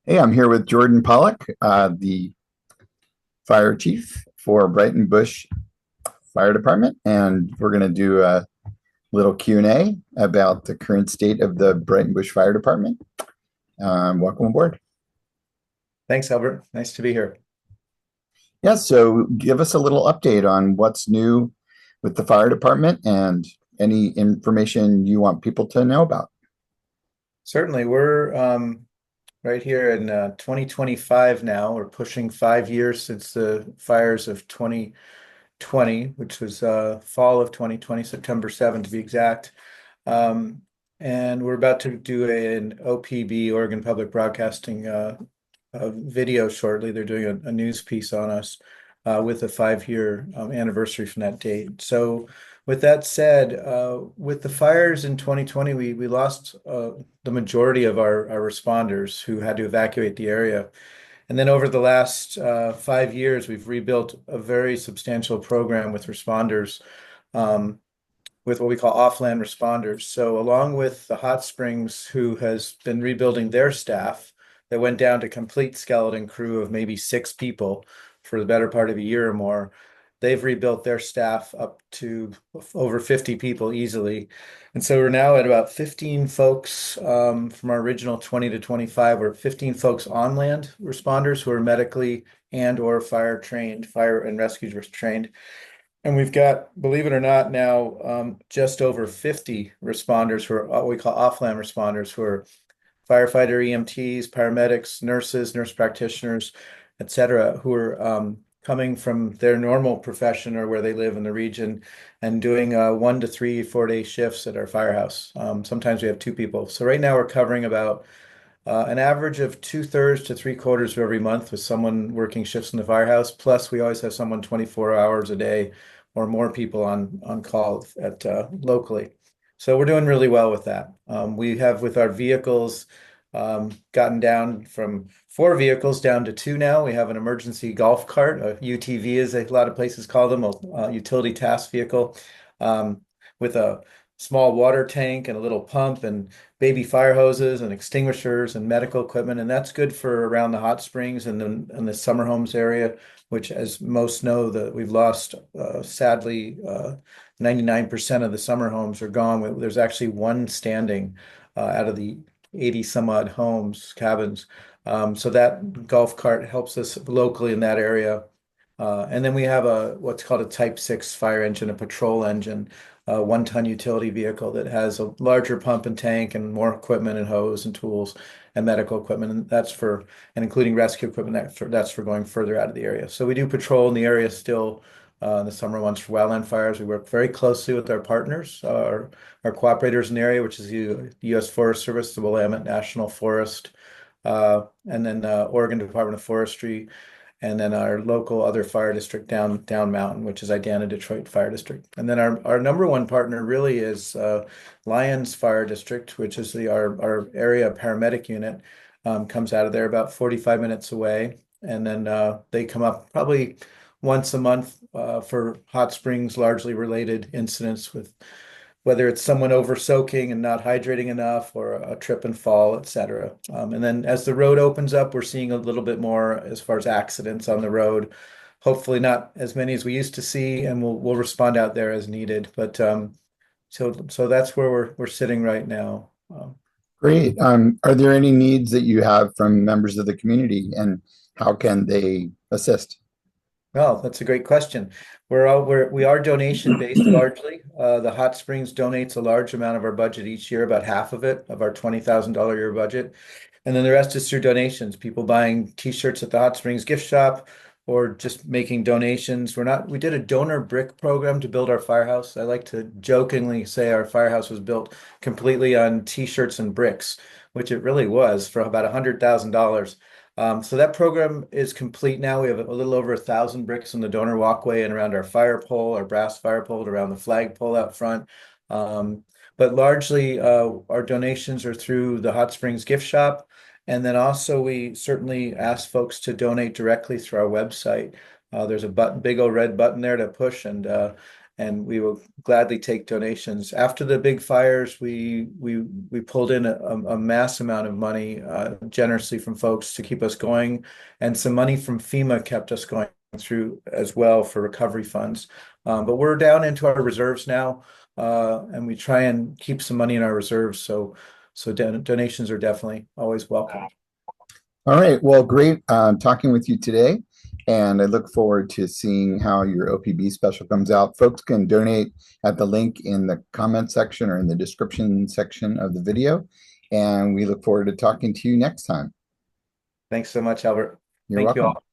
Hey, I'm here with Jordan Pollack, the Fire Chief for Breitenbush Fire Department, and we're going to do a little Q&A about the current state of the Breitenbush Fire Department. Welcome aboard. Thanks, Albert. Nice to be here. Yeah, so give us a little update on what's new with the fire department and any information you want people to know about. Certainly, we're right here in 2025 now. We're pushing 5 years since the fires of 2020, which was fall of 2020, September 7th to be exact. Um, and we're about to do an OPB, Oregon Public Broadcasting, video shortly. They're doing a news piece on us with a 5 year anniversary from that date. So, with that said, with the fires in 2020, we lost the majority of our responders who had to evacuate the area. And then over the last 5 years, we've rebuilt a very substantial program with responders. With what we call offland responders. So, along with the Hot Springs, who has been rebuilding their staff, that went down to complete skeleton crew of maybe 6 people for the better part of a year or more. They've rebuilt their staff up to over 50 people easily. And so we're now at about 15 folks from our original 20 to 25. We're 15 folks on land responders who are medically and or fire trained, fire and rescue trained. And we've got, believe it or not, now just over 50 responders who are what we call offland responders, who are firefighter, EMTs, paramedics, nurses, nurse practitioners, et cetera, who are coming from their normal profession or where they live in the region and doing 1 to 3, 4 day shifts at our firehouse. Sometimes we have 2 people. So right now we're covering about an average of 2/3 to 3/4 of every month with someone working shifts in the firehouse. Plus, we always have someone 24 hours a day or more people on call at locally. So we're doing really well with that. We have with our vehicles gotten down from 4 vehicles down to 2 now. We have an emergency golf cart, a UTV as a lot of places call them, a utility task vehicle, um, with a small water tank and a little pump and baby fire hoses and extinguishers and medical equipment. And that's good for around the hot springs and the summer homes area, which, as most know, that we've lost, sadly, 99% of the summer homes are gone. There's actually one standing out of the 80 some odd homes, cabins. So that golf cart helps us locally in that area. And then we have what's called a Type 6 fire engine, a patrol engine, a 1 ton utility vehicle that has a larger pump and tank and more equipment and hose and tools and medical equipment. And including rescue equipment, that's for going further out of the area. So we do patrol in the area still. In the summer months for wildland fires, we work very closely with our partners, our cooperators in the area, which is the U.S. Forest Service, the Willamette National Forest, and then Oregon Department of Forestry, and then our local other fire district down mountain, which is Idana Detroit Fire District. And then our number one partner really is Lyons Fire District, which is our area paramedic unit, comes out of there about 45 minutes away. And then they come up probably once a month for hot springs, largely related incidents with whether it's someone over soaking and not hydrating enough or a trip and fall, et cetera. And then as the road opens up, we're seeing a little bit more as far as accidents on the road. Hopefully not as many as we used to see, and we'll respond out there as needed. But so that's where we're sitting right now. Great. Are there any needs that you have from members of the community and how can they assist? Well, that's a great question. We are donation based largely. The Hot Springs donates a large amount of our budget each year, about half of it, of our $20,000 year budget. And then the rest is through donations, people buying t-shirts at the Hot Springs gift shop or just making donations. We did a donor brick program to build our firehouse. I like to jokingly say our firehouse was built completely on t-shirts and bricks, which it really was for about $100,000. So that program is complete now. We have a little over 1,000 bricks in the donor walkway and around our fire pole, our brass fire pole, around the flag pole out front. Um, but largely, our donations are through the Hot Springs gift shop. And then also, we certainly ask folks to donate directly through our website. There's a button, big old red button there to push, and we will gladly take donations. After the big fires, we pulled in a mass amount of money generously from folks to keep us going, and some money from FEMA kept us going through as well for recovery funds. But we're down into our reserves now, and we try and keep some money in our reserves. So donations are definitely always welcome. All right. Well, great talking with you today. And I look forward to seeing how your OPB special comes out. Folks can donate at the link in the comment section or in the description section of the video. And we look forward to talking to you next time. Thanks so much, Albert. You're Thank you welcome. all.